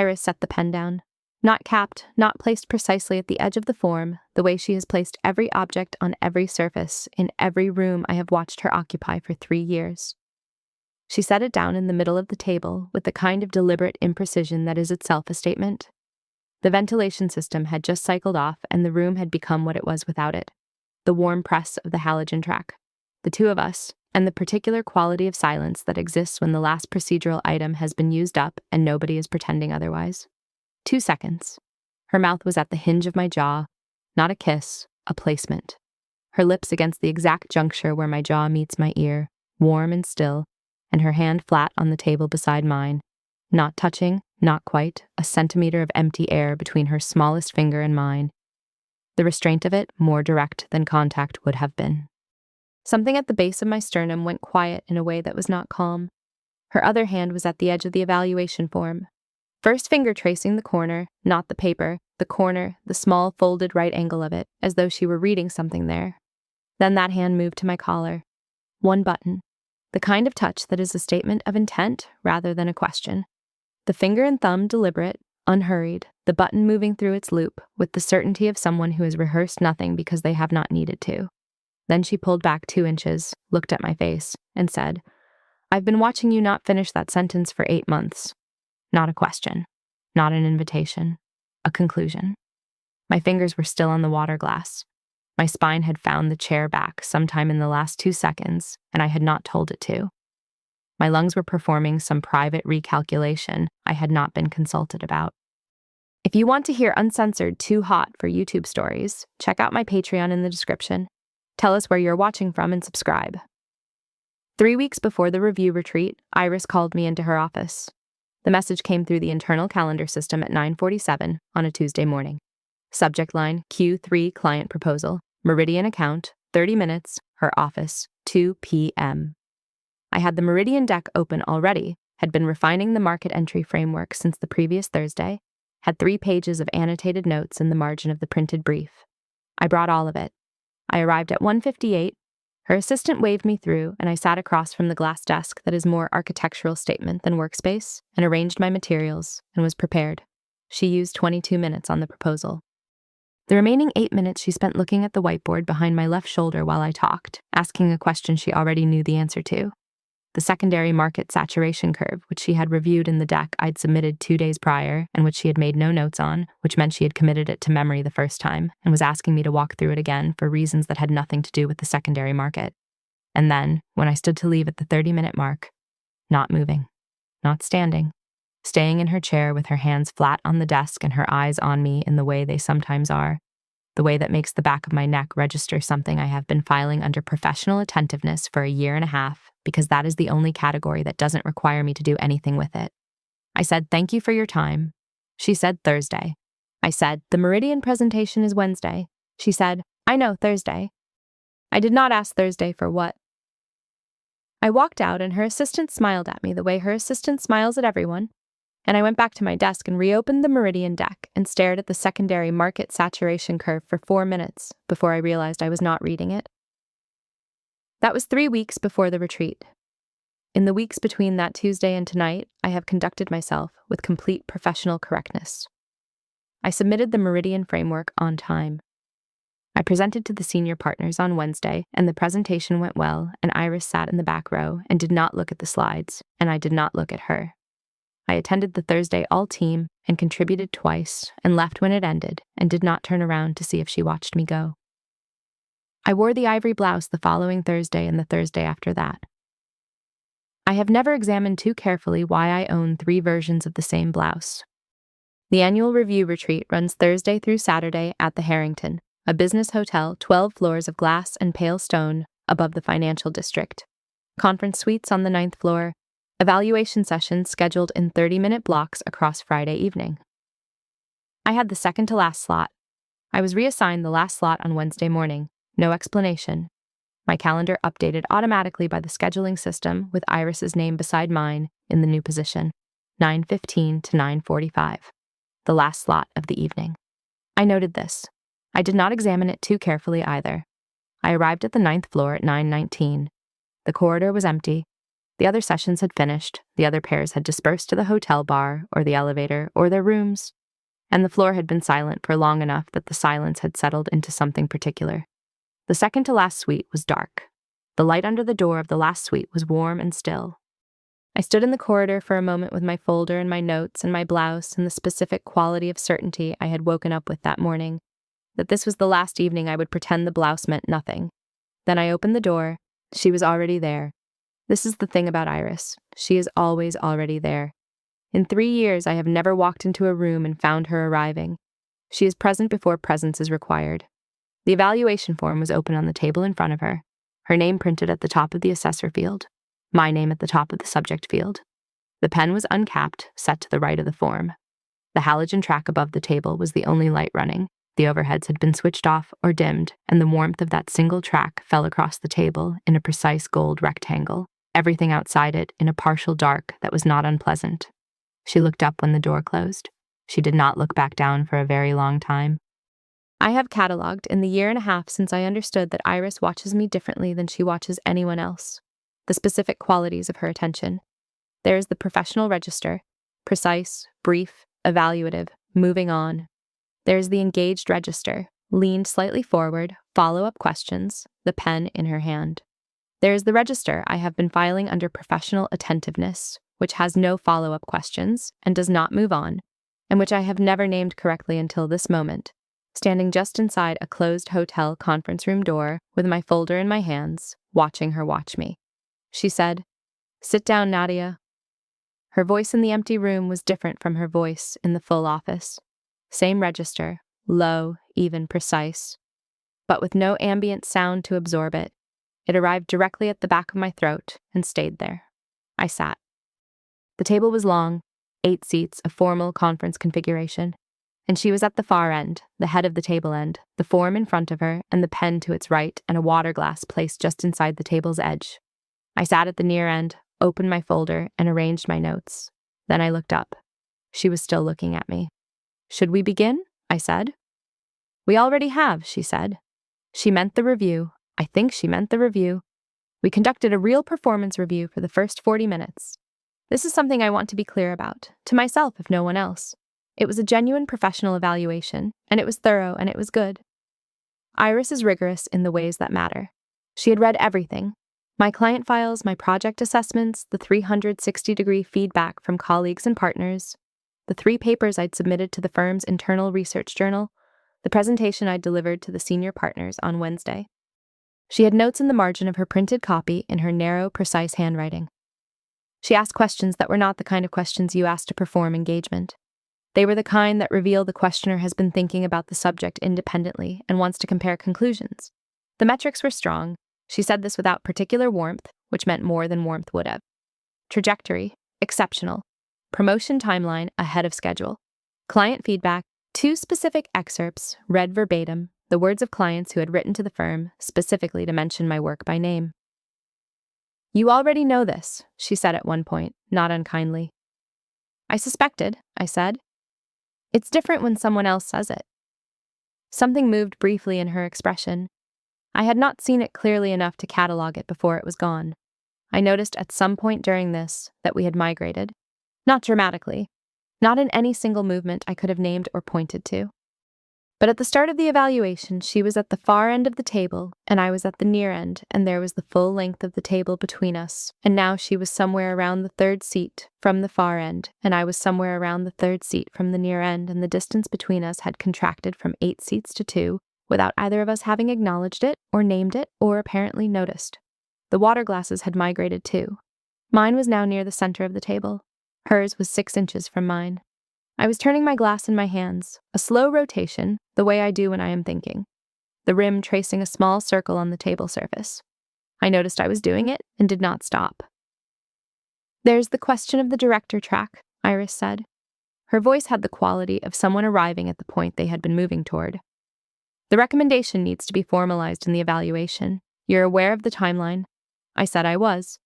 Iris set the pen down. Not capped, not placed precisely at the edge of the form, the way she has placed every object on every surface, in every room I have watched her occupy for 3 years. She set it down in the middle of the table with the kind of deliberate imprecision that is itself a statement. The ventilation system had just cycled off, and the room had become what it was without it. The warm press of the halogen track. The two of us, and the particular quality of silence that exists when the last procedural item has been used up and nobody is pretending otherwise. 2 seconds. Her mouth was at the hinge of my jaw. Not a kiss, a placement. Her lips against the exact juncture where my jaw meets my ear, warm and still, and her hand flat on the table beside mine. Not touching, not quite, a centimeter of empty air between her smallest finger and mine. The restraint of it more direct than contact would have been. Something at the base of my sternum went quiet in a way that was not calm. Her other hand was at the edge of the evaluation form. First finger tracing the corner, not the paper, the corner, the small folded right angle of it, as though she were reading something there. Then that hand moved to my collar. One button. The kind of touch that is a statement of intent rather than a question. The finger and thumb deliberate, unhurried, the button moving through its loop with the certainty of someone who has rehearsed nothing because they have not needed to. Then she pulled back 2 inches, looked at my face, and said, "I've been watching you not finish that sentence for 8 months. Not a question. Not an invitation. A conclusion." My fingers were still on the water glass. My spine had found the chair back sometime in the last 2 seconds, and I had not told it to. My lungs were performing some private recalculation I had not been consulted about. If you want to hear uncensored too hot for YouTube stories, check out my Patreon in the description. Tell us where you're watching from and subscribe. 3 weeks before the review retreat, Iris called me into her office. The message came through the internal calendar system at 9:47 on a Tuesday morning. Subject line, Q3 client proposal, Meridian account, 30 minutes, her office, 2 p.m. I had the Meridian deck open already, had been refining the market entry framework since the previous Thursday, had 3 pages of annotated notes in the margin of the printed brief. I brought all of it. I arrived at 1:58. Her assistant waved me through, and I sat across from the glass desk that is more architectural statement than workspace, and arranged my materials, and was prepared. She used 22 minutes on the proposal. The remaining 8 minutes she spent looking at the whiteboard behind my left shoulder while I talked, asking a question she already knew the answer to. The secondary market saturation curve, which she had reviewed in the deck I'd submitted 2 days prior, and which she had made no notes on, which meant she had committed it to memory the first time, and was asking me to walk through it again for reasons that had nothing to do with the secondary market. And then, when I stood to leave at the 30-minute mark, not moving, not standing, staying in her chair with her hands flat on the desk and her eyes on me in the way they sometimes are, the way that makes the back of my neck register something I have been filing under professional attentiveness for 1.5 years, because that is the only category that doesn't require me to do anything with it. I said, "Thank you for your time." She said, "Thursday." I said, "The Meridian presentation is Wednesday." She said, "I know, Thursday." I did not ask Thursday for what. I walked out, and her assistant smiled at me the way her assistant smiles at everyone, and I went back to my desk and reopened the Meridian deck and stared at the secondary market saturation curve for 4 minutes before I realized I was not reading it. That was 3 weeks before the retreat. In the weeks between that Tuesday and tonight, I have conducted myself with complete professional correctness. I submitted the Meridian framework on time. I presented to the senior partners on Wednesday, and the presentation went well, and Iris sat in the back row and did not look at the slides, and I did not look at her. I attended the Thursday all-team and contributed twice and left when it ended and did not turn around to see if she watched me go. I wore the ivory blouse the following Thursday and the Thursday after that. I have never examined too carefully why I own 3 versions of the same blouse. The annual review retreat runs Thursday through Saturday at the Harrington, a business hotel 12 floors of glass and pale stone above the financial district. Conference suites on the 9th floor, evaluation sessions scheduled in 30-minute blocks across Friday evening. I had the second to last slot. I was reassigned the last slot on Wednesday morning. No explanation. My calendar updated automatically by the scheduling system with Iris's name beside mine in the new position, 9:15 to 9:45, the last slot of the evening. I noted this. I did not examine it too carefully either. I arrived at the 9th floor at 9:19. The corridor was empty. The other sessions had finished, the other pairs had dispersed to the hotel bar or the elevator or their rooms, and the floor had been silent for long enough that the silence had settled into something particular. The second to last suite was dark. The light under the door of the last suite was warm and still. I stood in the corridor for a moment with my folder and my notes and my blouse and the specific quality of certainty I had woken up with that morning, that this was the last evening I would pretend the blouse meant nothing. Then I opened the door. She was already there. This is the thing about Iris. She is always already there. In 3 years, I have never walked into a room and found her arriving. She is present before presence is required. The evaluation form was open on the table in front of her, her name printed at the top of the assessor field, my name at the top of the subject field. The pen was uncapped, set to the right of the form. The halogen track above the table was the only light running. The overheads had been switched off or dimmed, and the warmth of that single track fell across the table in a precise gold rectangle, everything outside it in a partial dark that was not unpleasant. She looked up when the door closed. She did not look back down for a very long time. I have cataloged in the 1.5 years since I understood that Iris watches me differently than she watches anyone else, the specific qualities of her attention. There is the professional register, precise, brief, evaluative, moving on. There is the engaged register, leaned slightly forward, follow-up questions, the pen in her hand. There is the register I have been filing under professional attentiveness, which has no follow-up questions and does not move on, and which I have never named correctly until this moment, standing just inside a closed hotel conference room door with my folder in my hands, watching her watch me. She said, "Sit down, Nadia." Her voice in the empty room was different from her voice in the full office. Same register, low, even, precise, but with no ambient sound to absorb it. It arrived directly at the back of my throat and stayed there. I sat. The table was long, 8 seats, a formal conference configuration, and she was at the far end, the head of the table end, the form in front of her, and the pen to its right, and a water glass placed just inside the table's edge. I sat at the near end, opened my folder, and arranged my notes. Then I looked up. She was still looking at me. "Should we begin?" I said. "We already have," she said. She meant the review. I think she meant the review. We conducted a real performance review for the first 40 minutes. This is something I want to be clear about, to myself if no one else. It was a genuine professional evaluation, and it was thorough, and it was good. Iris is rigorous in the ways that matter. She had read everything. My client files, my project assessments, the 360-degree feedback from colleagues and partners, the 3 papers I'd submitted to the firm's internal research journal, the presentation I'd delivered to the senior partners on Wednesday. She had notes in the margin of her printed copy in her narrow, precise handwriting. She asked questions that were not the kind of questions you ask to perform engagement. They were the kind that reveal the questioner has been thinking about the subject independently and wants to compare conclusions. The metrics were strong. She said this without particular warmth, which meant more than warmth would have. Trajectory, exceptional. Promotion timeline, ahead of schedule. Client feedback, 2 specific excerpts, read verbatim, the words of clients who had written to the firm, specifically to mention my work by name. "You already know this," she said at one point, not unkindly. "I suspected," I said. "It's different when someone else says it." Something moved briefly in her expression. I had not seen it clearly enough to catalog it before it was gone. I noticed at some point during this that we had migrated. Not dramatically. Not in any single movement I could have named or pointed to. But at the start of the evaluation, she was at the far end of the table, and I was at the near end, and there was the full length of the table between us, and now she was somewhere around the 3rd seat from the far end, and I was somewhere around the 3rd seat from the near end, and the distance between us had contracted from 8 seats to 2, without either of us having acknowledged it, or named it, or apparently noticed. The water glasses had migrated too. Mine was now near the center of the table. Hers was 6 inches from mine. I was turning my glass in my hands, a slow rotation, the way I do when I am thinking, the rim tracing a small circle on the table surface. I noticed I was doing it and did not stop. "There's the question of the director track," Iris said. Her voice had the quality of someone arriving at the point they had been moving toward. "The recommendation needs to be formalized in the evaluation. You're aware of the timeline?" I said I was.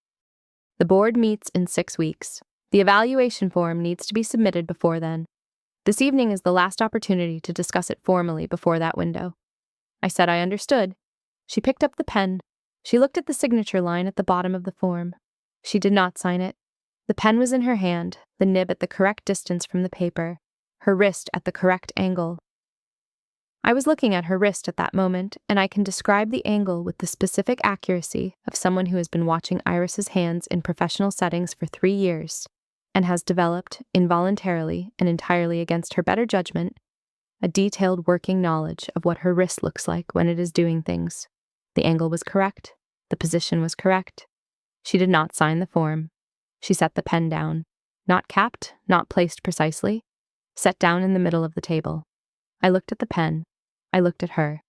"The board meets in 6 weeks. The evaluation form needs to be submitted before then. This evening is the last opportunity to discuss it formally before that window." I said I understood. She picked up the pen. She looked at the signature line at the bottom of the form. She did not sign it. The pen was in her hand, the nib at the correct distance from the paper, her wrist at the correct angle. I was looking at her wrist at that moment, and I can describe the angle with the specific accuracy of someone who has been watching Iris's hands in professional settings for 3 years and has developed, involuntarily and entirely against her better judgment, a detailed working knowledge of what her wrist looks like when it is doing things. The angle was correct. The position was correct. She did not sign the form. She set the pen down. Not capped, not placed precisely. Set down in the middle of the table. I looked at the pen. I looked at her.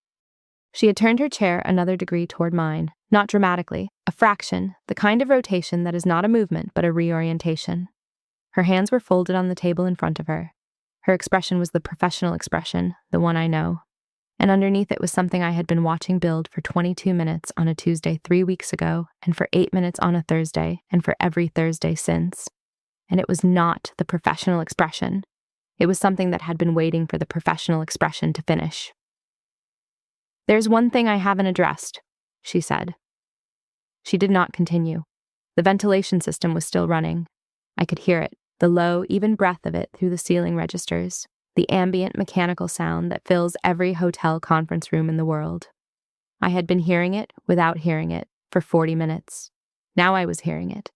She had turned her chair another degree toward mine, not dramatically, a fraction, the kind of rotation that is not a movement but a reorientation. Her hands were folded on the table in front of her. Her expression was the professional expression, the one I know. And underneath it was something I had been watching build for 22 minutes on a Tuesday 3 weeks ago, and for 8 minutes on a Thursday, and for every Thursday since. And it was not the professional expression. It was something that had been waiting for the professional expression to finish. "There's one thing I haven't addressed," she said. She did not continue. The ventilation system was still running. I could hear it, the low, even breath of it through the ceiling registers, the ambient mechanical sound that fills every hotel conference room in the world. I had been hearing it without hearing it for 40 minutes. Now I was hearing it.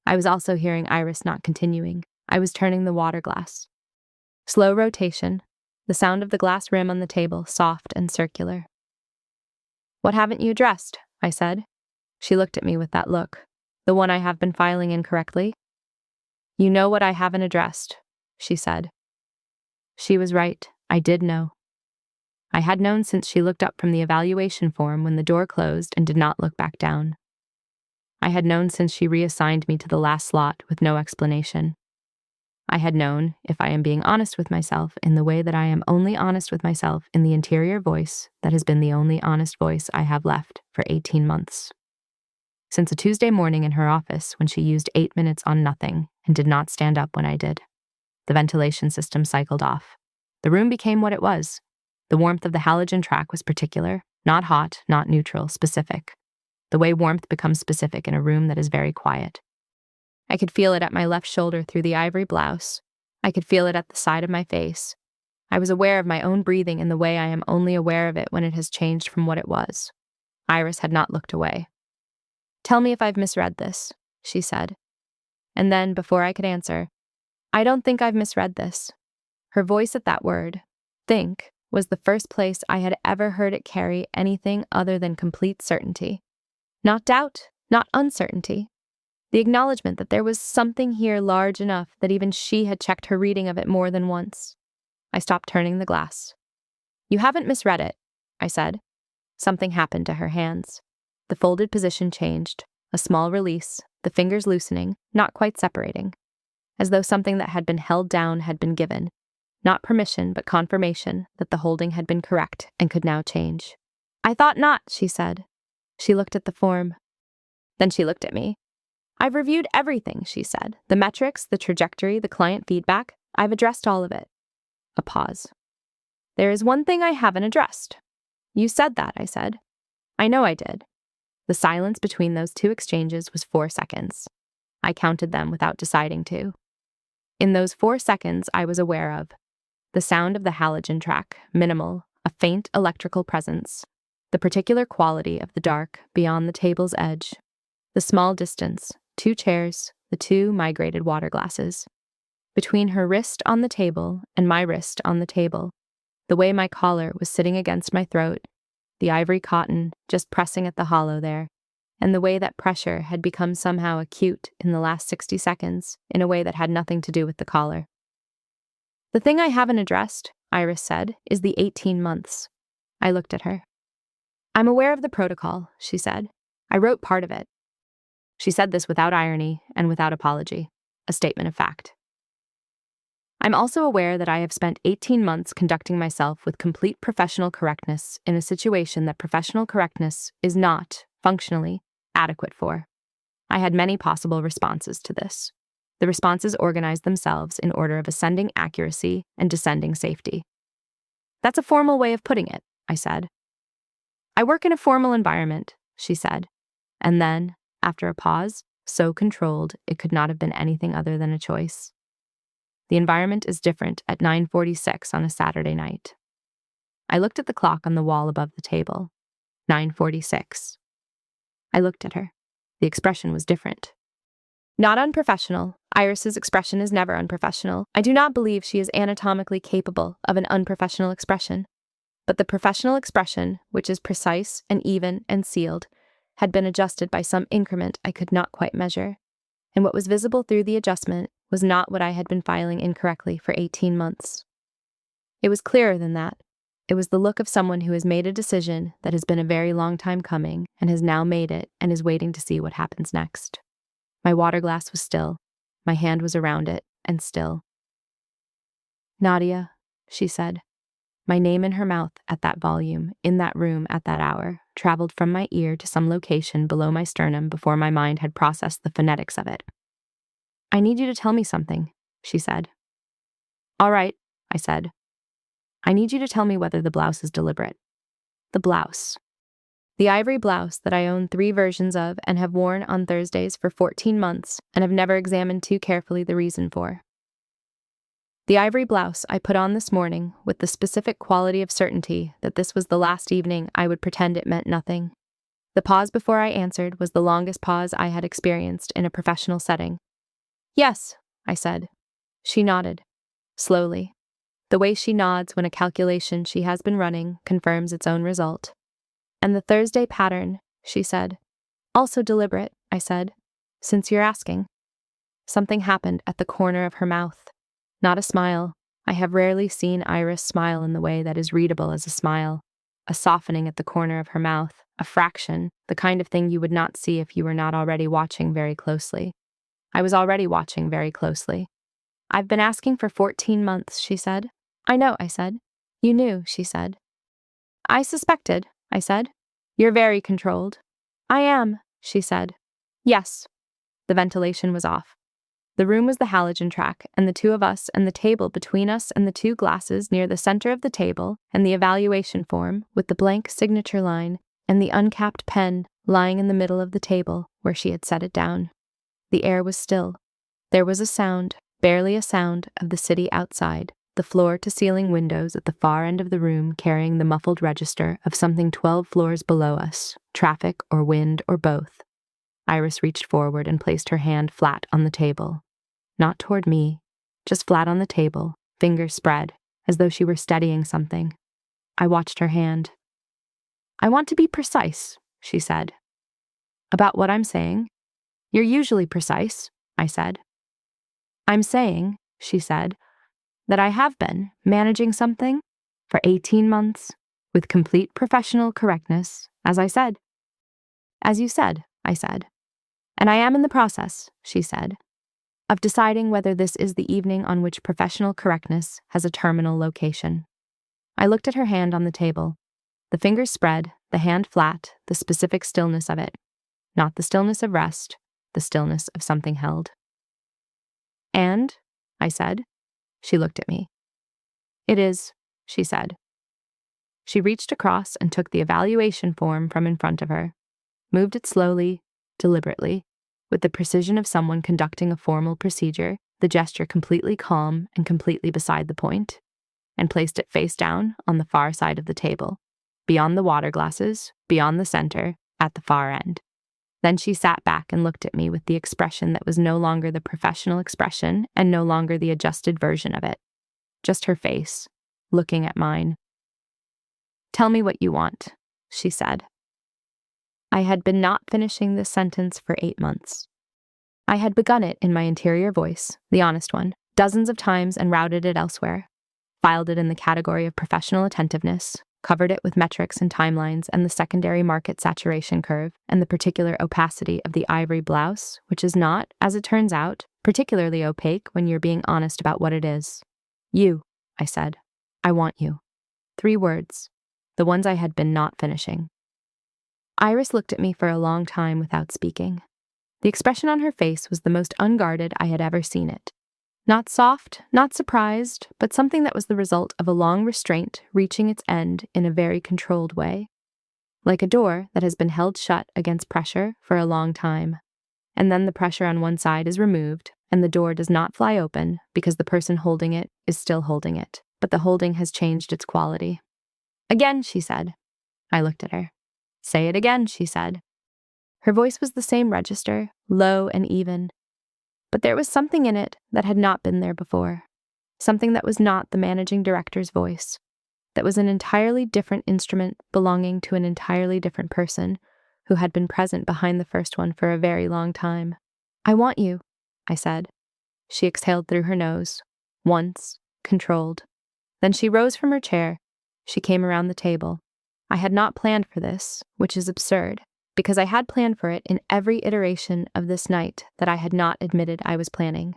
I was also hearing Iris not continuing. I was turning the water glass. Slow rotation, the sound of the glass rim on the table soft and circular. "What haven't you addressed?" I said. She looked at me with that look. "The one I have been filing incorrectly?" "You know what I haven't addressed," she said. She was right. I did know. I had known since she looked up from the evaluation form when the door closed and did not look back down. I had known since she reassigned me to the last slot with no explanation. I had known, if I am being honest with myself in the way that I am only honest with myself in the interior voice that has been the only honest voice I have left for 18 months. Since a Tuesday morning in her office when she used 8 minutes on nothing and did not stand up when I did. The ventilation system cycled off. The room became what it was. The warmth of the halogen track was particular, not hot, not neutral, specific. The way warmth becomes specific in a room that is very quiet. I could feel it at my left shoulder through the ivory blouse. I could feel it at the side of my face. I was aware of my own breathing in the way I am only aware of it when it has changed from what it was. Iris had not looked away. "Tell me if I've misread this," she said. And then, before I could answer, "I don't think I've misread this." Her voice at that word, think, was the first place I had ever heard it carry anything other than complete certainty. Not doubt, not uncertainty. The acknowledgement that there was something here large enough that even she had checked her reading of it more than once. I stopped turning the glass. "You haven't misread it," I said. Something happened to her hands. The folded position changed, a small release, the fingers loosening, not quite separating. As though something that had been held down had been given. Not permission, but confirmation that the holding had been correct and could now change. "I thought not," she said. She looked at the form. Then she looked at me. "I've reviewed everything," she said. "The metrics, the trajectory, the client feedback. I've addressed all of it." A pause. "There is one thing I haven't addressed." "You said that," I said. "I know I did." The silence between those two exchanges was 4 seconds. I counted them without deciding to. In those 4 seconds, I was aware of the sound of the halogen track, minimal, a faint electrical presence, the particular quality of the dark beyond the table's edge, the small distance, 2 chairs, the 2 migrated water glasses. Between her wrist on the table and my wrist on the table, the way my collar was sitting against my throat, the ivory cotton just pressing at the hollow there, and the way that pressure had become somehow acute in the last 60 seconds in a way that had nothing to do with the collar. "The thing I haven't addressed," Iris said, "is the 18 months. I looked at her. "I'm aware of the protocol," she said. "I wrote part of it." She said this without irony and without apology, a statement of fact. "I'm also aware that I have spent 18 months conducting myself with complete professional correctness in a situation that professional correctness is not, functionally, adequate for. I had many possible responses to this. The responses organized themselves in order of ascending accuracy and descending safety." "That's a formal way of putting it," I said. "I work in a formal environment," she said. And then, after a pause, so controlled it could not have been anything other than a choice. The environment is different at 9:46 on a Saturday night. I looked at the clock on the wall above the table. 9:46. I looked at her. The expression was different. Not unprofessional. Iris's expression is never unprofessional. I do not believe she is anatomically capable of an unprofessional expression. But the professional expression, which is precise and even and sealed, had been adjusted by some increment I could not quite measure. And what was visible through the adjustment was not what I had been filing incorrectly for 18 months. It was clearer than that. It was the look of someone who has made a decision that has been a very long time coming and has now made it and is waiting to see what happens next. My water glass was still. My hand was around it, and still. Nadia, she said. My name in her mouth at that volume, in that room at that hour, traveled from my ear to some location below my sternum before my mind had processed the phonetics of it. I need you to tell me something, she said. All right, I said. I need you to tell me whether the blouse is deliberate. The blouse. The ivory blouse that I own 3 versions of and have worn on Thursdays for 14 months and have never examined too carefully the reason for. The ivory blouse I put on this morning with the specific quality of certainty that this was the last evening I would pretend it meant nothing. The pause before I answered was the longest pause I had experienced in a professional setting. Yes, I said. She nodded. Slowly. The way she nods when a calculation she has been running confirms its own result. And the Thursday pattern, she said. Also deliberate, I said, since you're asking. Something happened at the corner of her mouth. Not a smile. I have rarely seen Iris smile in the way that is readable as a smile. A softening at the corner of her mouth, a fraction, the kind of thing you would not see if you were not already watching very closely. I was already watching very closely. I've been asking for 14 months, she said. I know, I said. You knew, she said. I suspected, I said. You're very controlled. I am, she said. Yes. The ventilation was off. The room was the halogen track, and the 2 of us and the table between us and the 2 glasses near the center of the table and the evaluation form with the blank signature line and the uncapped pen lying in the middle of the table where she had set it down. The air was still. There was a sound, barely a sound, of the city outside, the floor-to-ceiling windows at the far end of the room carrying the muffled register of something 12 floors below us, traffic or wind or both. Iris reached forward and placed her hand flat on the table. Not toward me, just flat on the table, fingers spread, as though she were steadying something. I watched her hand. I want to be precise, she said. About what I'm saying? You're usually precise, I said. I'm saying, she said, that I have been managing something for 18 months with complete professional correctness, as I said. As you said, I said. And I am in the process, she said, of deciding whether this is the evening on which professional correctness has a terminal location. I looked at her hand on the table. The fingers spread, the hand flat, the specific stillness of it. Not the stillness of rest, the stillness of something held. And, I said. She looked at me. It is, she said. She reached across and took the evaluation form from in front of her, moved it slowly, deliberately, with the precision of someone conducting a formal procedure, the gesture completely calm and completely beside the point, and placed it face down on the far side of the table, beyond the water glasses, beyond the center, at the far end. Then she sat back and looked at me with the expression that was no longer the professional expression and no longer the adjusted version of it. Just her face, looking at mine. Tell me what you want, she said. I had been not finishing this sentence for 8 months. I had begun it in my interior voice, the honest one, dozens of times and routed it elsewhere, filed it in the category of professional attentiveness, covered it with metrics and timelines and the secondary market saturation curve and the particular opacity of the ivory blouse, which is not, as it turns out, particularly opaque when you're being honest about what it is. You, I said. I want you. 3 words, the ones I had been not finishing. Iris looked at me for a long time without speaking. The expression on her face was the most unguarded I had ever seen it. Not soft, not surprised, but something that was the result of a long restraint reaching its end in a very controlled way. Like a door that has been held shut against pressure for a long time. And then the pressure on one side is removed, and the door does not fly open because the person holding it is still holding it, but the holding has changed its quality. Again, she said. I looked at her. Say it again, she said. Her voice was the same register, low and even. But there was something in it that had not been there before. Something that was not the managing director's voice. That was an entirely different instrument belonging to an entirely different person who had been present behind the first one for a very long time. I want you, I said. She exhaled through her nose. Once, controlled. Then she rose from her chair. She came around the table. I had not planned for this, which is absurd, because I had planned for it in every iteration of this night that I had not admitted I was planning.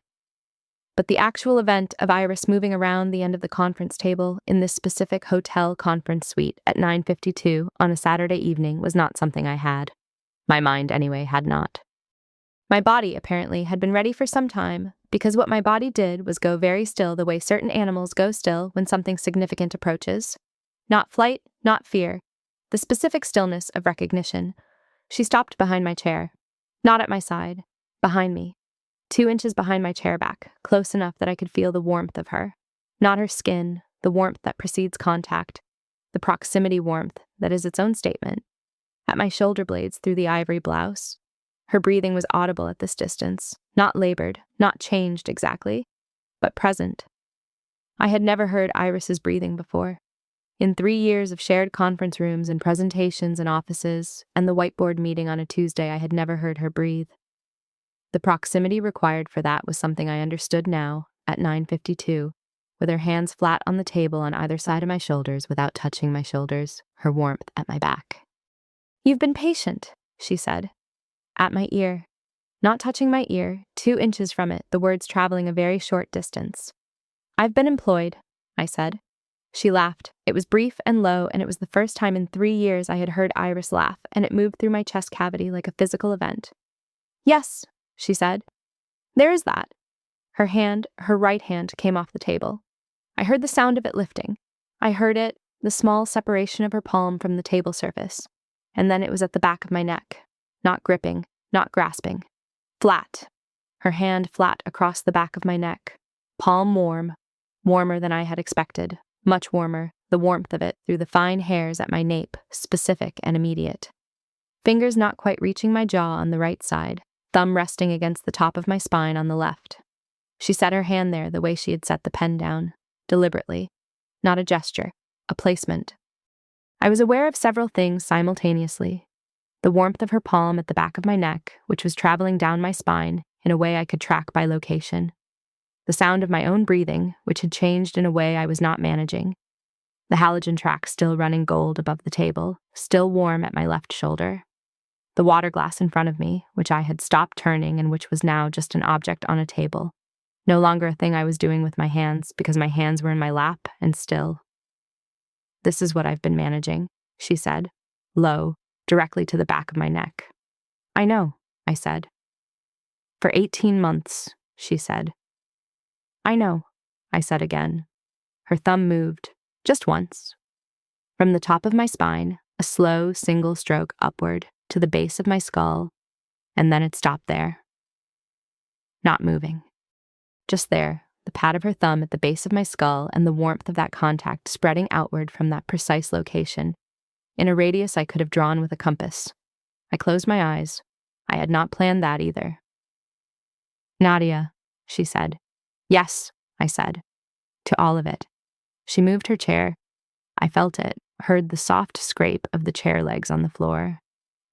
But the actual event of Iris moving around the end of the conference table in this specific hotel conference suite at 9:52 on a Saturday evening was not something I had. My mind, anyway, had not. My body, apparently, had been ready for some time, because what my body did was go very still the way certain animals go still when something significant approaches. Not flight, not fear. The specific stillness of recognition. She stopped behind my chair. Not at my side. Behind me. 2 inches behind my chair back, close enough that I could feel the warmth of her. Not her skin, the warmth that precedes contact. The proximity warmth that is its own statement. At my shoulder blades through the ivory blouse. Her breathing was audible at this distance, not labored, not changed exactly, but present. I had never heard Iris's breathing before. In 3 years of shared conference rooms and presentations in offices, and the whiteboard meeting on a Tuesday, I had never heard her breathe. The proximity required for that was something I understood now, at 9:52, with her hands flat on the table on either side of my shoulders without touching my shoulders, her warmth at my back. You've been patient, she said. At my ear. Not touching my ear, 2 inches from it, the words traveling a very short distance. I've been employed, I said. She laughed. It was brief and low, and it was the first time in 3 years I had heard Iris laugh, and it moved through my chest cavity like a physical event. Yes, she said. There is that. Her right hand, came off the table. I heard the sound of it lifting. I heard it, the small separation of her palm from the table surface. And then it was at the back of my neck. Not gripping, not grasping. Flat. Her hand flat across the back of my neck. Palm warm. Warmer than I had expected. Much warmer, the warmth of it through the fine hairs at my nape, specific and immediate. Fingers not quite reaching my jaw on the right side, thumb resting against the top of my spine on the left. She set her hand there the way she had set the pen down, deliberately. Not a gesture, a placement. I was aware of several things simultaneously. The warmth of her palm at the back of my neck, which was traveling down my spine in a way I could track by location. The sound of my own breathing, which had changed in a way I was not managing. The halogen track still running gold above the table, still warm at my left shoulder. The water glass in front of me, which I had stopped turning and which was now just an object on a table. No longer a thing I was doing with my hands because my hands were in my lap and still. This is what I've been managing, she said, low, directly to the back of my neck. I know, I said. For 18 months, she said. I know, I said again. Her thumb moved, just once. From the top of my spine, a slow single stroke upward to the base of my skull, and then it stopped there. Not moving. Just there, the pad of her thumb at the base of my skull and the warmth of that contact spreading outward from that precise location, in a radius I could have drawn with a compass. I closed my eyes. I had not planned that either. Nadia, she said. Yes, I said. To all of it. She moved her chair. I felt it, heard the soft scrape of the chair legs on the floor,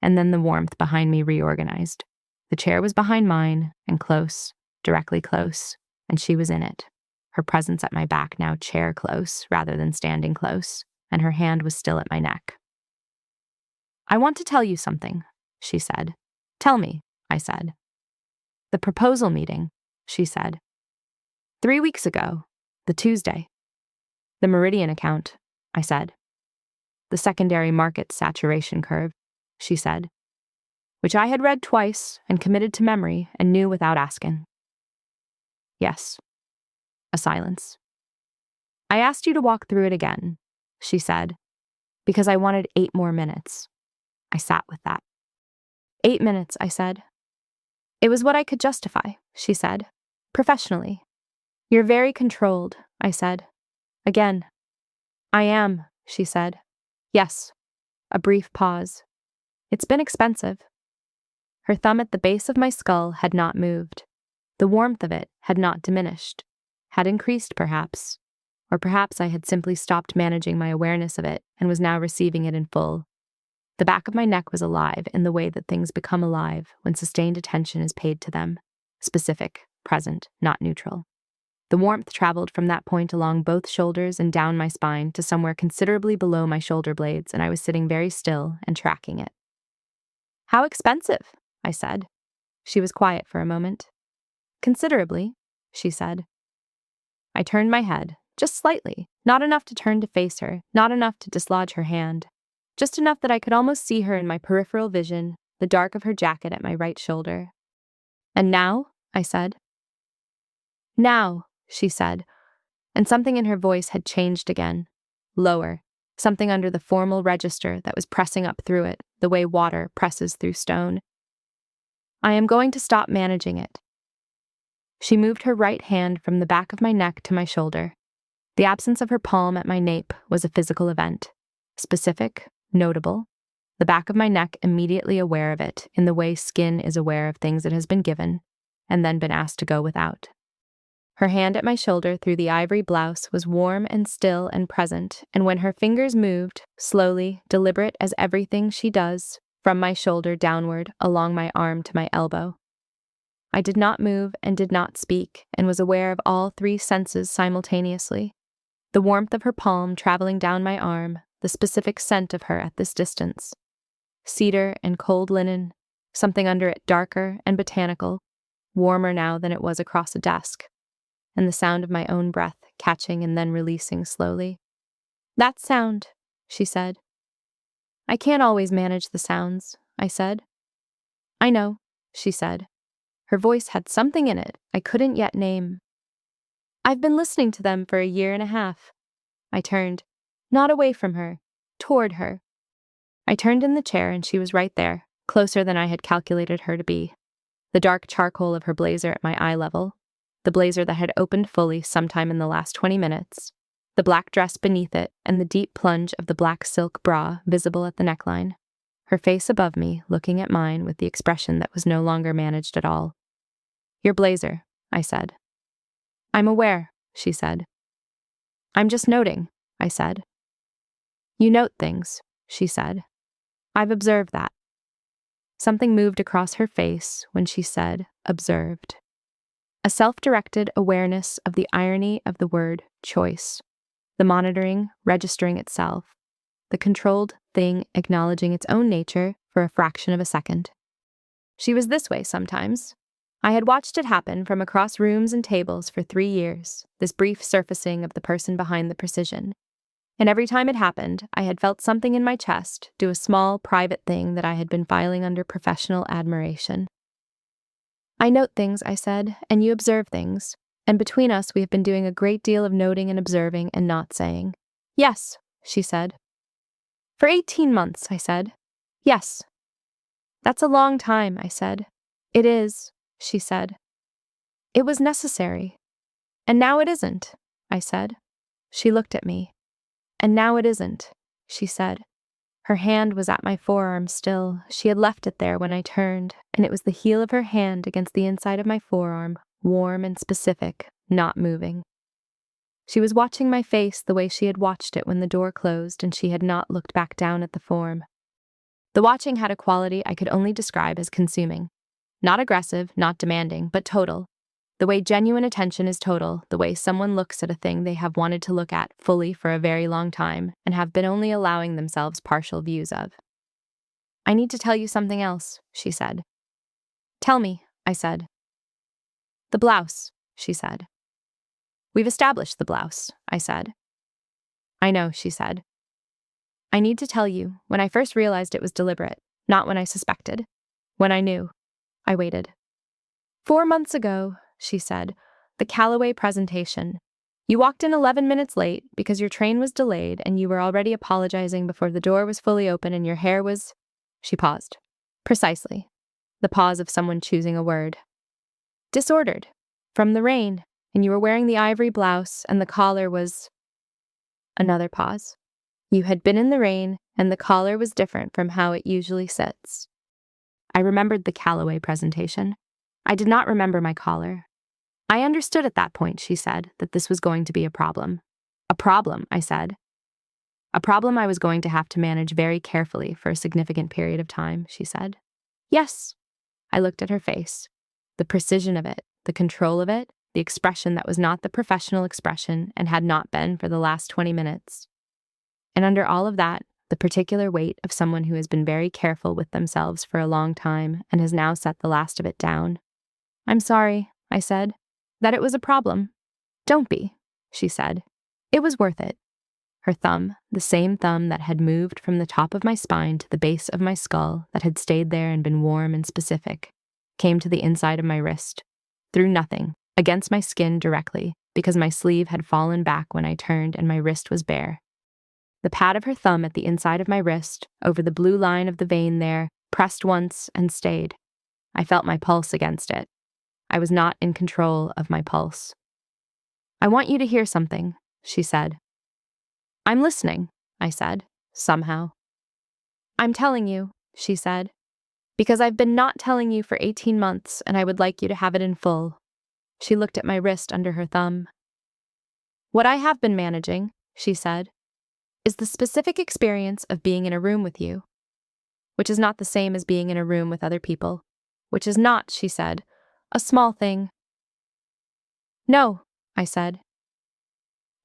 and then the warmth behind me reorganized. The chair was behind mine, and close, directly close, and she was in it. Her presence at my back now chair close rather than standing close, and her hand was still at my neck. I want to tell you something, she said. Tell me, I said. The proposal meeting, she said. 3 weeks ago, the Tuesday. The Meridian account, I said. The secondary market saturation curve, she said, which I had read twice and committed to memory and knew without asking. Yes. A silence. I asked you to walk through it again, she said, because I wanted 8 more minutes. I sat with that. 8 minutes, I said. It was what I could justify, she said, professionally. You're very controlled, I said. Again. I am, she said. Yes. A brief pause. It's been expensive. Her thumb at the base of my skull had not moved. The warmth of it had not diminished, had increased perhaps, or perhaps I had simply stopped managing my awareness of it and was now receiving it in full. The back of my neck was alive in the way that things become alive when sustained attention is paid to them, specific, present, not neutral. The warmth traveled from that point along both shoulders and down my spine to somewhere considerably below my shoulder blades, and I was sitting very still and tracking it. How expensive? I said. She was quiet for a moment. Considerably, she said. I turned my head, just slightly, not enough to turn to face her, not enough to dislodge her hand, just enough that I could almost see her in my peripheral vision, the dark of her jacket at my right shoulder. And now? I said. Now, she said, and something in her voice had changed again, lower, something under the formal register that was pressing up through it, the way water presses through stone. I am going to stop managing it. She moved her right hand from the back of my neck to my shoulder. The absence of her palm at my nape was a physical event. Specific, notable. The back of my neck immediately aware of it in the way skin is aware of things it has been given and then been asked to go without. Her hand at my shoulder through the ivory blouse was warm and still and present, and when her fingers moved, slowly, deliberate as everything she does, from my shoulder downward along my arm to my elbow. I did not move and did not speak, and was aware of all three senses simultaneously. The warmth of her palm traveling down my arm, the specific scent of her at this distance. Cedar and cold linen, something under it darker and botanical, warmer now than it was across a desk, and the sound of my own breath catching and then releasing slowly. That sound, she said. I can't always manage the sounds, I said. I know, she said. Her voice had something in it I couldn't yet name. I've been listening to them for 1.5 years. I turned, not away from her, toward her. I turned in the chair and she was right there, closer than I had calculated her to be. The dark charcoal of her blazer at my eye level, the blazer that had opened fully sometime in the last 20 minutes, the black dress beneath it, and the deep plunge of the black silk bra visible at the neckline. Her face above me, looking at mine with the expression that was no longer managed at all. Your blazer, I said. I'm aware, she said. I'm just noting, I said. You note things, she said. I've observed that. Something moved across her face when she said, observed. A self-directed awareness of the irony of the word choice, the monitoring, registering itself, the controlled thing acknowledging its own nature for a fraction of a second. She was this way sometimes. I had watched it happen from across rooms and tables for 3 years, this brief surfacing of the person behind the precision. And every time it happened, I had felt something in my chest do a small, private thing that I had been filing under professional admiration. I note things, I said, and you observe things, and between us we have been doing a great deal of noting and observing and not saying. Yes, she said. For 18 months, I said. Yes. That's a long time, I said. It is, she said. It was necessary. And now it isn't, I said. She looked at me. And now it isn't, she said. Her hand was at my forearm still. She had left it there when I turned, and it was the heel of her hand against the inside of my forearm, warm and specific, not moving. She was watching my face the way she had watched it when the door closed and she had not looked back down at the form. The watching had a quality I could only describe as consuming. Not aggressive, not demanding, but total. The way genuine attention is total, the way someone looks at a thing they have wanted to look at fully for a very long time and have been only allowing themselves partial views of. I need to tell you something else, she said. Tell me, I said. The blouse, she said. We've established the blouse, I said. I know, she said. I need to tell you, when I first realized it was deliberate, not when I suspected. When I knew. I waited. 4 months ago, she said, the Callaway presentation. You walked in 11 minutes late because your train was delayed and you were already apologizing before the door was fully open and your hair was... She paused. Precisely. The pause of someone choosing a word. Disordered. From the rain, and you were wearing the ivory blouse, and the collar was... Another pause. You had been in the rain, and the collar was different from how it usually sits. I remembered the Callaway presentation. I did not remember my collar. I understood at that point, she said, that this was going to be a problem. A problem, I said. A problem I was going to have to manage very carefully for a significant period of time, she said. Yes. I looked at her face. The precision of it, the control of it, the expression that was not the professional expression and had not been for the last 20 minutes. And under all of that, the particular weight of someone who has been very careful with themselves for a long time and has now set the last of it down. I'm sorry, I said, that it was a problem. Don't be, she said. It was worth it. Her thumb, the same thumb that had moved from the top of my spine to the base of my skull, that had stayed there and been warm and specific, came to the inside of my wrist, through nothing, against my skin directly, because my sleeve had fallen back when I turned and my wrist was bare. The pad of her thumb at the inside of my wrist, over the blue line of the vein there, pressed once and stayed. I felt my pulse against it. I was not in control of my pulse. I want you to hear something, she said. I'm listening, I said, somehow. I'm telling you, she said, because I've been not telling you for 18 months and I would like you to have it in full. She looked at my wrist under her thumb. What I have been managing, she said, is the specific experience of being in a room with you, which is not the same as being in a room with other people, which is not, she said, a small thing. No, I said.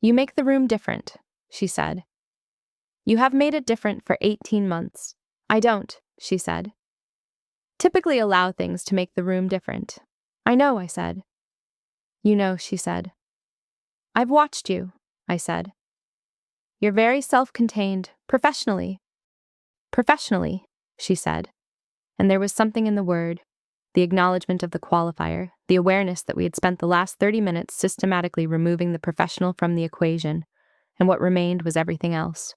You make the room different, she said. You have made it different for 18 months. I don't, she said. Typically allow things to make the room different. I know, I said. You know, she said. I've watched you, I said. You're very self-contained, professionally. Professionally, she said. And there was something in the word, the acknowledgement of the qualifier, the awareness that we had spent the last 30 minutes systematically removing the professional from the equation, and what remained was everything else.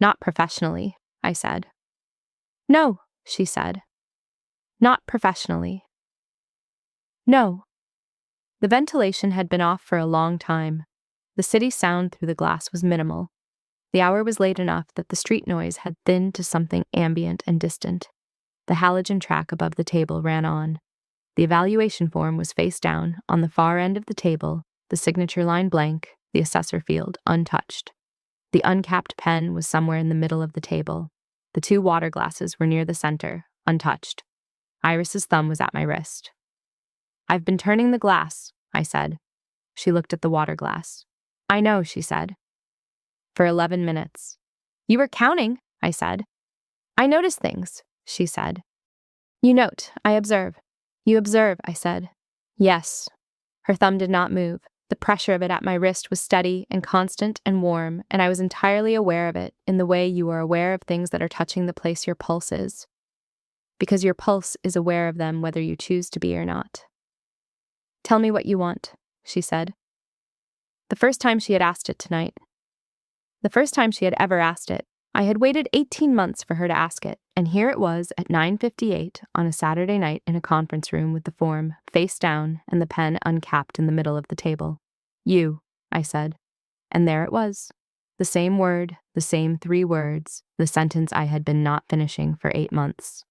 Not professionally, I said. No, she said. Not professionally. No. The ventilation had been off for a long time. The city sound through the glass was minimal. The hour was late enough that the street noise had thinned to something ambient and distant. The halogen track above the table ran on. The evaluation form was face down, on the far end of the table, the signature line blank, the assessor field untouched. The uncapped pen was somewhere in the middle of the table. The 2 water glasses were near the center, untouched. Iris's thumb was at my wrist. I've been turning the glass, I said. She looked at the water glass. I know, she said. For 11 minutes. You were counting, I said. I notice things, she said. You note, I observe. You observe, I said. Yes. Her thumb did not move. The pressure of it at my wrist was steady and constant and warm, and I was entirely aware of it in the way you are aware of things that are touching the place your pulse is. Because your pulse is aware of them whether you choose to be or not. Tell me what you want, she said. The first time she had asked it tonight. The first time she had ever asked it. I had waited 18 months for her to ask it, and here it was at 9:58 on a Saturday night in a conference room with the form face down and the pen uncapped in the middle of the table. You, I said. And there it was. The same word, the same 3 words, the sentence I had been not finishing for 8 months.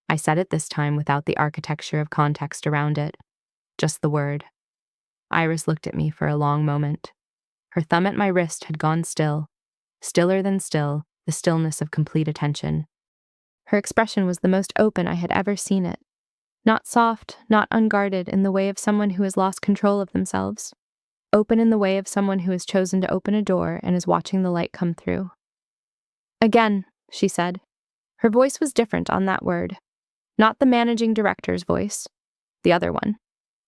I said it this time without the architecture of context around it. Just the word. Iris looked at me for a long moment. Her thumb at my wrist had gone still, stiller than still, the stillness of complete attention. Her expression was the most open I had ever seen it. Not soft, not unguarded in the way of someone who has lost control of themselves. Open in the way of someone who has chosen to open a door and is watching the light come through. Again, she said. Her voice was different on that word. Not the managing director's voice. The other one.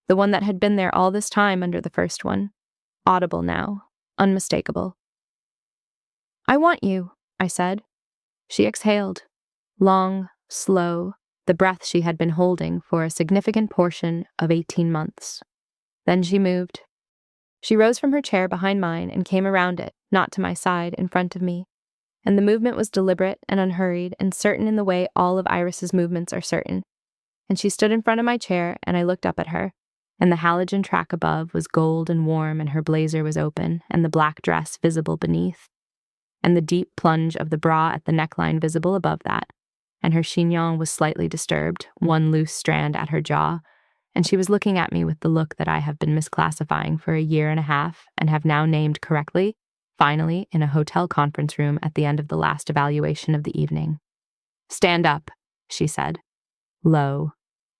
The one that had been there all this time under the first one. Audible now. Unmistakable. I want you, I said. She exhaled. Long, slow, the breath she had been holding for a significant portion of 18 months. Then she moved. She rose from her chair behind mine and came around it, not to my side, in front of me. And the movement was deliberate and unhurried and certain in the way all of Iris's movements are certain. And she stood in front of my chair, and I looked up at her. And the halogen track above was gold and warm, and her blazer was open, and the black dress visible beneath, and the deep plunge of the bra at the neckline visible above that, and her chignon was slightly disturbed, one loose strand at her jaw, and she was looking at me with the look that I have been misclassifying for a year and a half and have now named correctly, finally, in a hotel conference room at the end of the last evaluation of the evening. "Stand up," she said. Low.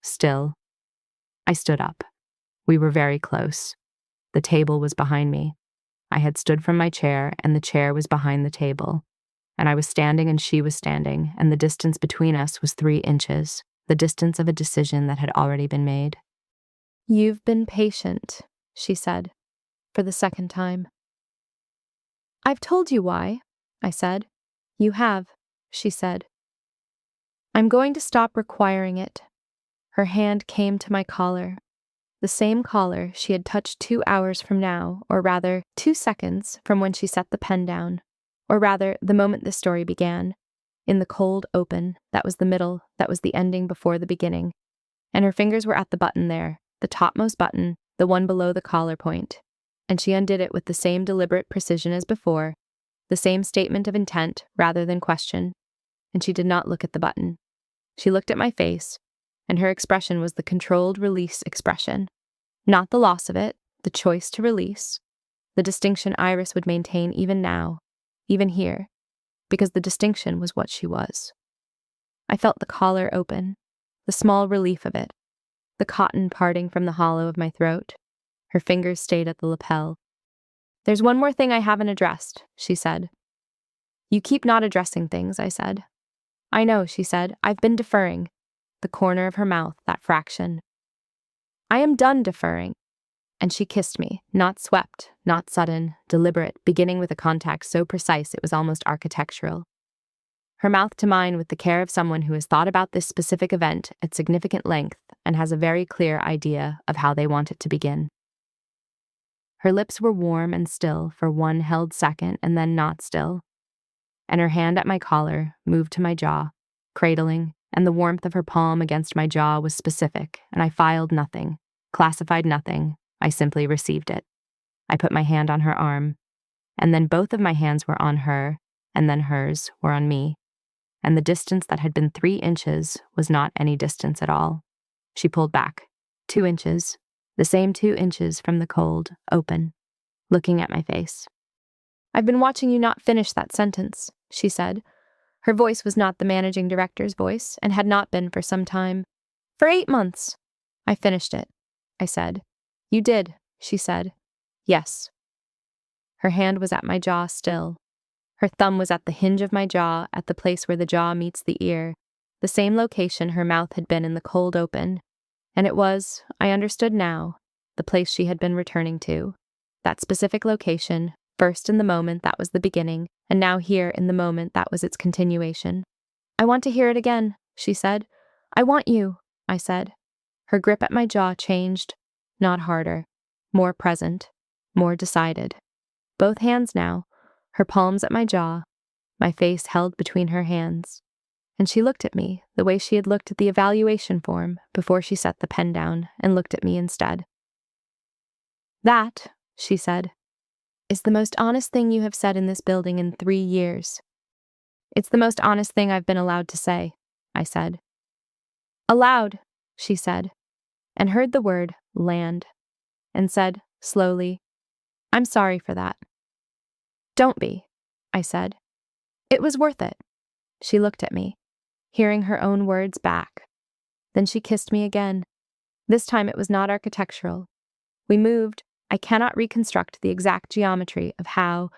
Still. I stood up. We were very close. The table was behind me. I had stood from my chair, and the chair was behind the table. And I was standing and she was standing, and the distance between us was 3 inches, the distance of a decision that had already been made. "You've been patient," she said, for the second time. "I've told you why," I said. "You have," she said. "I'm going to stop requiring it." Her hand came to my collar. The same collar she had touched 2 hours from now, or rather, 2 seconds from when she set the pen down, or rather, the moment this story began. In the cold open, that was the middle, that was the ending before the beginning. And her fingers were at the button there, the topmost button, the one below the collar point. And she undid it with the same deliberate precision as before, the same statement of intent rather than question. And she did not look at the button. She looked at my face, and her expression was the controlled release expression. Not the loss of it, the choice to release. The distinction Iris would maintain even now, even here, because the distinction was what she was. I felt the collar open, the small relief of it, the cotton parting from the hollow of my throat. Her fingers stayed at the lapel. "There's one more thing I haven't addressed," she said. "You keep not addressing things," I said. "I know," she said. "I've been deferring." The corner of her mouth, that fraction. "I am done deferring." And she kissed me, not swept, not sudden, deliberate, beginning with a contact so precise it was almost architectural. Her mouth to mine with the care of someone who has thought about this specific event at significant length and has a very clear idea of how they want it to begin. Her lips were warm and still for one held second and then not still. And her hand at my collar moved to my jaw, cradling, and the warmth of her palm against my jaw was specific, and I filed nothing, classified nothing, I simply received it. I put my hand on her arm, and then both of my hands were on her, and then hers were on me, and the distance that had been 3 inches was not any distance at all. She pulled back, 2 inches, the same 2 inches from the cold, open, looking at my face. "I've been watching you not finish that sentence," she said. Her voice was not the managing director's voice, and had not been for some time. "For 8 months. "I finished it," I said. "You did," she said. "Yes." Her hand was at my jaw still. Her thumb was at the hinge of my jaw, at the place where the jaw meets the ear, the same location her mouth had been in the cold open. And it was, I understood now, the place she had been returning to. That specific location, first in the moment that was the beginning, and now here in the moment that was its continuation. "I want to hear it again," she said. "I want you," I said. Her grip at my jaw changed, not harder, more present, more decided. Both hands now, her palms at my jaw, my face held between her hands. And she looked at me the way she had looked at the evaluation form before she set the pen down and looked at me instead. "That," she said, "is the most honest thing you have said in this building in 3 years. "It's the most honest thing I've been allowed to say," I said. "Allowed," she said, and heard the word land, and said, slowly, "I'm sorry for that." "Don't be," I said. "It was worth it." She looked at me, hearing her own words back. Then she kissed me again. This time it was not architectural. We moved. I cannot reconstruct the exact geometry of how,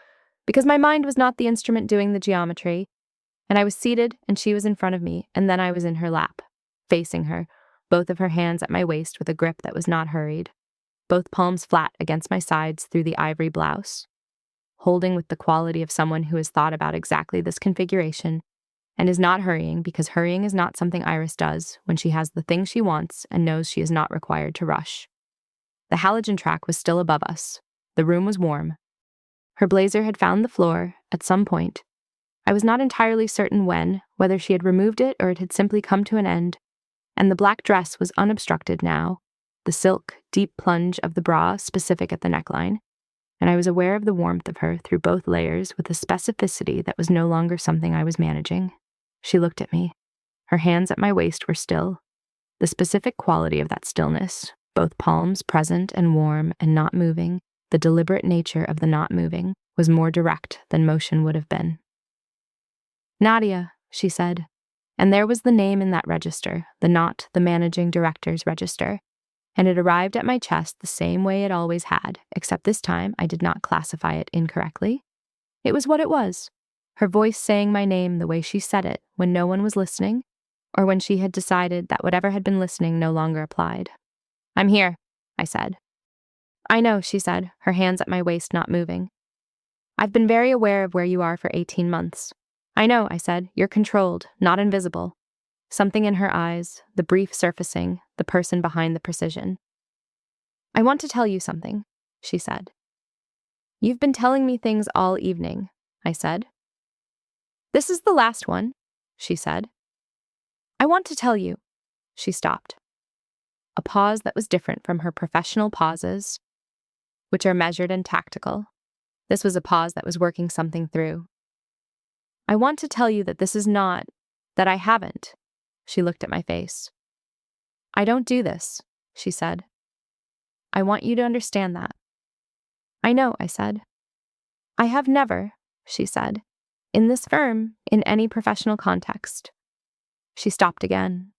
because my mind was not the instrument doing the geometry, and I was seated and she was in front of me, and then I was in her lap, facing her, both of her hands at my waist with a grip that was not hurried, both palms flat against my sides through the ivory blouse, holding with the quality of someone who has thought about exactly this configuration and is not hurrying because hurrying is not something Iris does when she has the thing she wants and knows she is not required to rush. The halogen track was still above us. The room was warm. Her blazer had found the floor at some point. I was not entirely certain when, whether she had removed it or it had simply come to an end, and the black dress was unobstructed now, the silk, deep plunge of the bra specific at the neckline, and I was aware of the warmth of her through both layers with a specificity that was no longer something I was managing. She looked at me. Her hands at my waist were still. The specific quality of that stillness, both palms present and warm and not moving, the deliberate nature of the not moving, was more direct than motion would have been. "Nadia," she said, and there was the name in that register, not the managing director's register, and it arrived at my chest the same way it always had, except this time I did not classify it incorrectly. It was what it was, her voice saying my name the way she said it when no one was listening, or when she had decided that whatever had been listening no longer applied. "I'm here," I said. "I know," she said, her hands at my waist not moving. "I've been very aware of where you are for 18 months. "I know," I said. "You're controlled, not invisible." Something in her eyes, the brief surfacing, the person behind the precision. "I want to tell you something," she said. "You've been telling me things all evening," I said. "This is the last one," she said. "I want to tell you." She stopped. A pause that was different from her professional pauses, which are measured and tactical. This was a pause that was working something through. "I want to tell you that this is not, that I haven't." She looked at my face. "I don't do this," she said. "I want you to understand that." "I know," I said. "I have never," she said, "in this firm, in any professional context." She stopped again.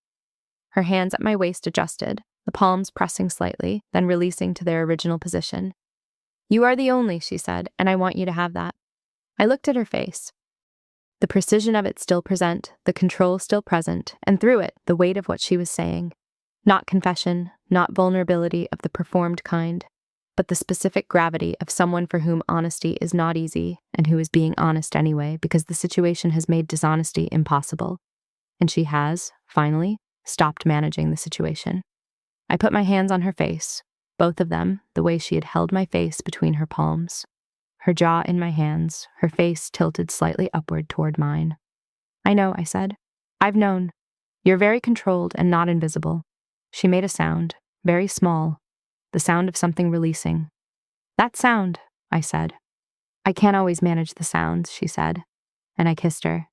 Her hands at my waist adjusted, the palms pressing slightly, then releasing to their original position. "You are the only," she said, "and I want you to have that." I looked at her face. The precision of it still present, the control still present, and through it, the weight of what she was saying. Not confession, not vulnerability of the performed kind, but the specific gravity of someone for whom honesty is not easy and who is being honest anyway because the situation has made dishonesty impossible. And she has, finally, stopped managing the situation. I put my hands on her face, both of them, the way she had held my face between her palms. Her jaw in my hands, her face tilted slightly upward toward mine. "I know," I said. "I've known. You're very controlled and not invisible." She made a sound, very small, the sound of something releasing. "That sound," I said. "I can't always manage the sounds," she said, and I kissed her.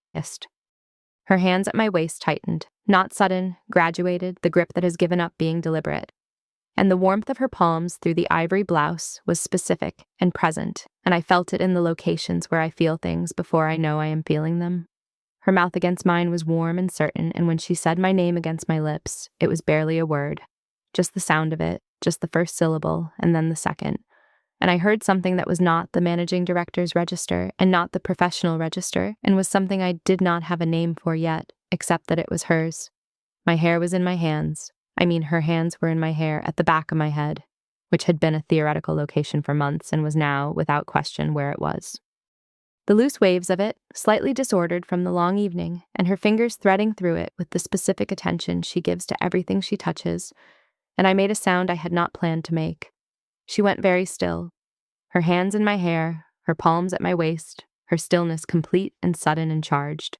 Her hands at my waist tightened, not sudden, graduated, the grip that has given up being deliberate. And the warmth of her palms through the ivory blouse was specific and present, and I felt it in the locations where I feel things before I know I am feeling them. Her mouth against mine was warm and certain, and when she said my name against my lips, it was barely a word. Just the sound of it, just the first syllable, and then the second. And I heard something that was not the managing director's register, and not the professional register, and was something I did not have a name for yet, except that it was hers. My hair was in my hands. Her hands were in my hair at the back of my head, which had been a theoretical location for months and was now, without question, where it was. The loose waves of it, slightly disordered from the long evening, and her fingers threading through it with the specific attention she gives to everything she touches, and I made a sound I had not planned to make. She went very still, her hands in my hair, her palms at my waist, her stillness complete and sudden and charged.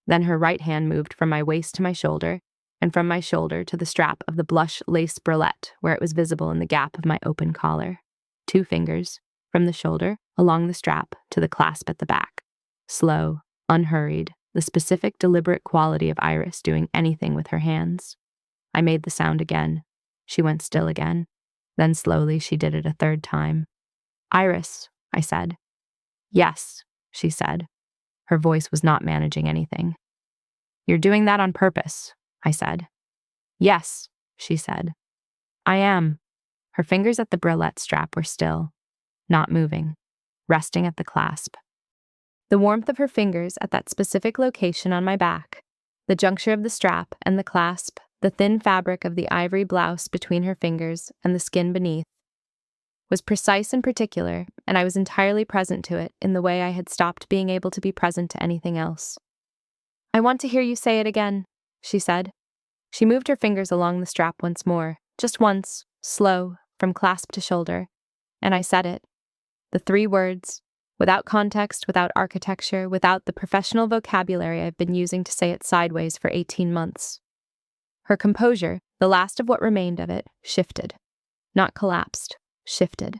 Then her right hand moved from my waist to my shoulder, and from my shoulder to the strap of the blush lace bralette where it was visible in the gap of my open collar. 2 fingers, from the shoulder, along the strap, to the clasp at the back. Slow, unhurried, the specific deliberate quality of Iris doing anything with her hands. I made the sound again. She went still again. Then slowly she did it a 3rd time. "Iris," I said. "Yes," she said. Her voice was not managing anything. "You're doing that on purpose," I said. "Yes," she said. "I am." Her fingers at the bralette strap were still, not moving, resting at the clasp. The warmth of her fingers at that specific location on my back, the juncture of the strap and the clasp, the thin fabric of the ivory blouse between her fingers and the skin beneath, was precise and particular, and I was entirely present to it in the way I had stopped being able to be present to anything else. "I want to hear you say it again," she said. She moved her fingers along the strap once more, just once, slow, from clasp to shoulder, and I said it. The 3 words, without context, without architecture, without the professional vocabulary I've been using to say it sideways for 18 months. Her composure, the last of what remained of it, shifted. Not collapsed, shifted.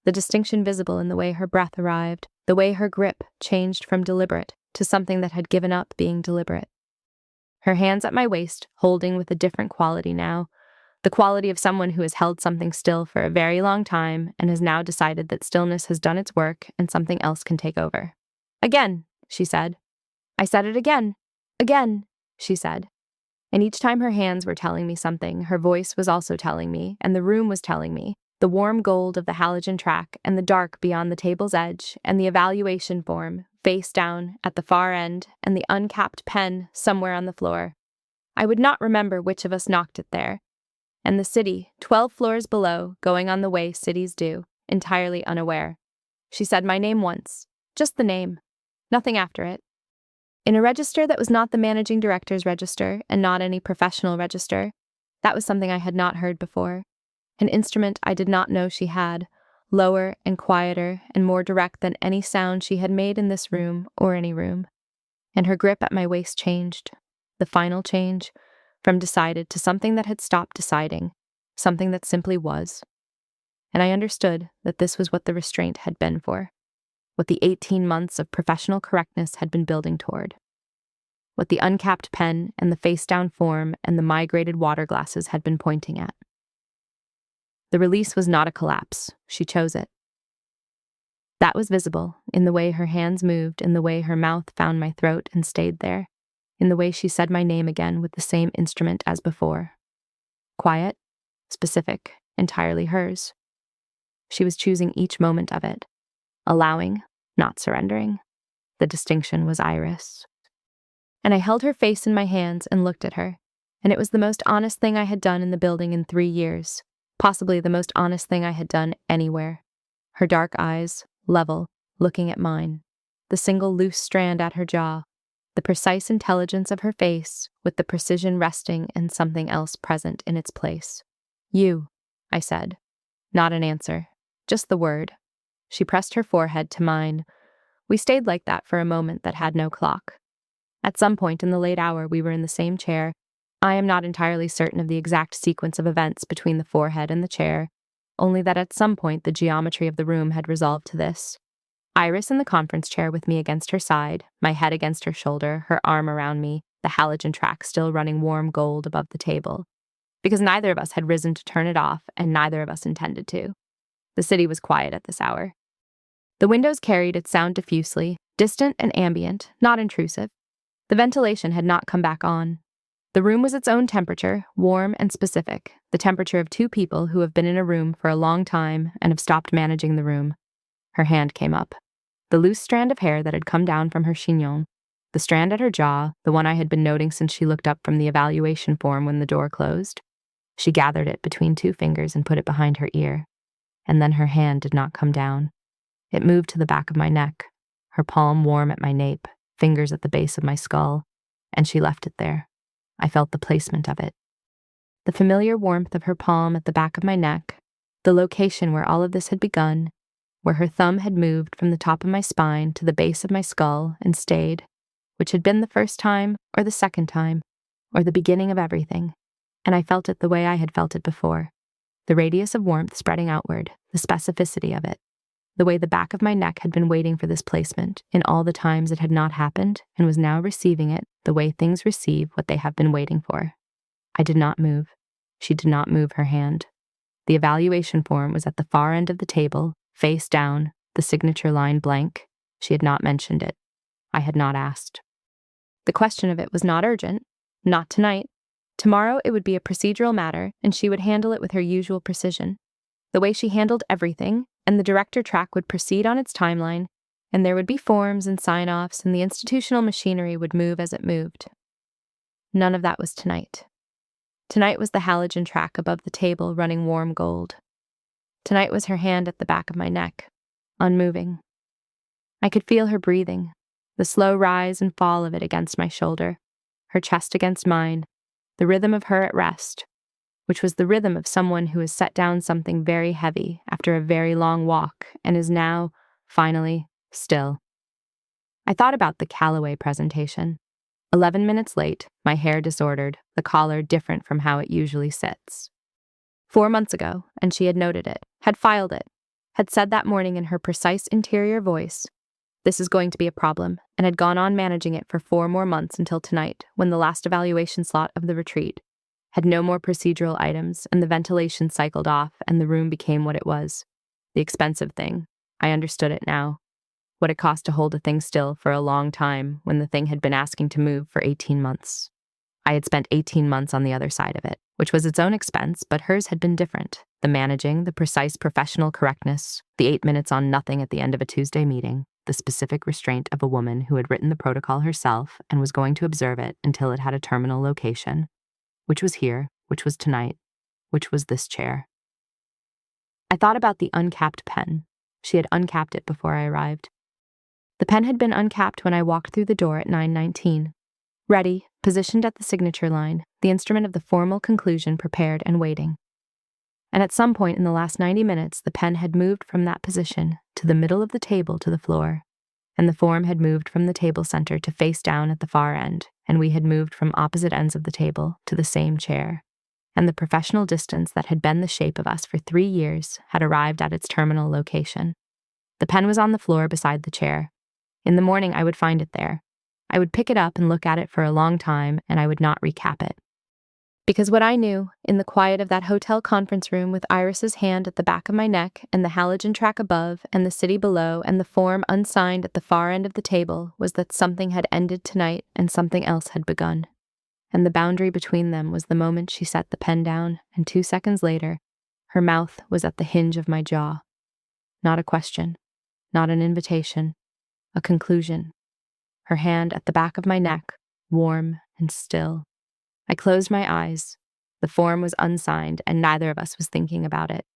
The distinction visible in the way her breath arrived, the way her grip changed from deliberate to something that had given up being deliberate. Her hands at my waist, holding with a different quality now, the quality of someone who has held something still for a very long time and has now decided that stillness has done its work and something else can take over. Again, she said. I said it again. Again, she said. And each time her hands were telling me something, her voice was also telling me, and the room was telling me, the warm gold of the halogen track and the dark beyond the table's edge and the evaluation form, face down, at the far end, and the uncapped pen somewhere on the floor. I would not remember which of us knocked it there. And the city, 12 floors below, going on the way cities do, entirely unaware. She said my name once, just the name, nothing after it. In a register that was not the managing director's register and not any professional register. That was something I had not heard before. An instrument I did not know she had, lower and quieter and more direct than any sound she had made in this room or any room. And her grip at my waist changed, the final change, from decided to something that had stopped deciding, something that simply was. And I understood that this was what the restraint had been for, what the 18 months of professional correctness had been building toward, what the uncapped pen and the face-down form and the migrated water glasses had been pointing at. The release was not a collapse. She chose it. That was visible in the way her hands moved, in the way her mouth found my throat and stayed there, in the way she said my name again with the same instrument as before. Quiet, specific, entirely hers. She was choosing each moment of it, allowing, not surrendering. The distinction was Iris. And I held her face in my hands and looked at her, and it was the most honest thing I had done in the building in 3 years, possibly the most honest thing I had done anywhere. Her dark eyes, level, looking at mine, the single loose strand at her jaw, the precise intelligence of her face with the precision resting and something else present in its place. You, I said. Not an answer, just the word. She pressed her forehead to mine. We stayed like that for a moment that had no clock. At some point in the late hour we were in the same chair. I am not entirely certain of the exact sequence of events between the forehead and the chair, only that at some point the geometry of the room had resolved to this. Iris in the conference chair with me against her side, my head against her shoulder, her arm around me, the halogen track still running warm gold above the table. Because neither of us had risen to turn it off, and neither of us intended to. The city was quiet at this hour. The windows carried its sound diffusely, distant and ambient, not intrusive. The ventilation had not come back on. The room was its own temperature, warm and specific, the temperature of 2 people who have been in a room for a long time and have stopped managing the room. Her hand came up. The loose strand of hair that had come down from her chignon, the strand at her jaw, the one I had been noting since she looked up from the evaluation form when the door closed. She gathered it between 2 fingers and put it behind her ear. And then her hand did not come down. It moved to the back of my neck, her palm warm at my nape, fingers at the base of my skull, and she left it there. I felt the placement of it. The familiar warmth of her palm at the back of my neck, the location where all of this had begun, where her thumb had moved from the top of my spine to the base of my skull and stayed, which had been the first time or the second time, or the beginning of everything, and I felt it the way I had felt it before, the radius of warmth spreading outward, the specificity of it, the way the back of my neck had been waiting for this placement in all the times it had not happened and was now receiving it the way things receive what they have been waiting for. I did not move. She did not move her hand. The evaluation form was at the far end of the table, face down, the signature line blank. She had not mentioned it. I had not asked. The question of it was not urgent, not tonight. Tomorrow it would be a procedural matter, and she would handle it with her usual precision. The way she handled everything, and the director track would proceed on its timeline, and there would be forms and sign-offs, and the institutional machinery would move as it moved. None of that was tonight. Tonight was the halogen track above the table running warm gold. Tonight was her hand at the back of my neck, unmoving. I could feel her breathing, the slow rise and fall of it against my shoulder, her chest against mine, the rhythm of her at rest, which was the rhythm of someone who has set down something very heavy after a very long walk and is now, finally, still. I thought about the Callaway presentation. 11 minutes late, my hair disordered, the collar different from how it usually sits. 4 months ago, and she had noted it, had filed it, had said that morning in her precise interior voice, "This is going to be a problem," and had gone on managing it for 4 more months until tonight, when the last evaluation slot of the retreat had no more procedural items, and the ventilation cycled off, and the room became what it was. The expensive thing. I understood it now. What it cost to hold a thing still for a long time when the thing had been asking to move for 18 months. I had spent 18 months on the other side of it, which was its own expense, but hers had been different. The managing, the precise professional correctness, the 8 minutes on nothing at the end of a Tuesday meeting, the specific restraint of a woman who had written the protocol herself and was going to observe it until it had a terminal location. Which was here, which was tonight, which was this chair. I thought about the uncapped pen. She had uncapped it before I arrived. The pen had been uncapped when I walked through the door at 9:19. Ready, positioned at the signature line, the instrument of the formal conclusion prepared and waiting. And at some point in the last 90 minutes, the pen had moved from that position to the middle of the table to the floor, and the form had moved from the table center to face down at the far end, and we had moved from opposite ends of the table to the same chair. And the professional distance that had been the shape of us for 3 years had arrived at its terminal location. The pen was on the floor beside the chair. In the morning, I would find it there. I would pick it up and look at it for a long time, and I would not recap it. Because what I knew, in the quiet of that hotel conference room with Iris's hand at the back of my neck and the halogen track above and the city below and the form unsigned at the far end of the table, was that something had ended tonight and something else had begun. And the boundary between them was the moment she set the pen down, and 2 seconds later, her mouth was at the hinge of my jaw. Not a question, not an invitation, a conclusion. Her hand at the back of my neck, warm and still. I closed my eyes. The form was unsigned, and neither of us was thinking about it.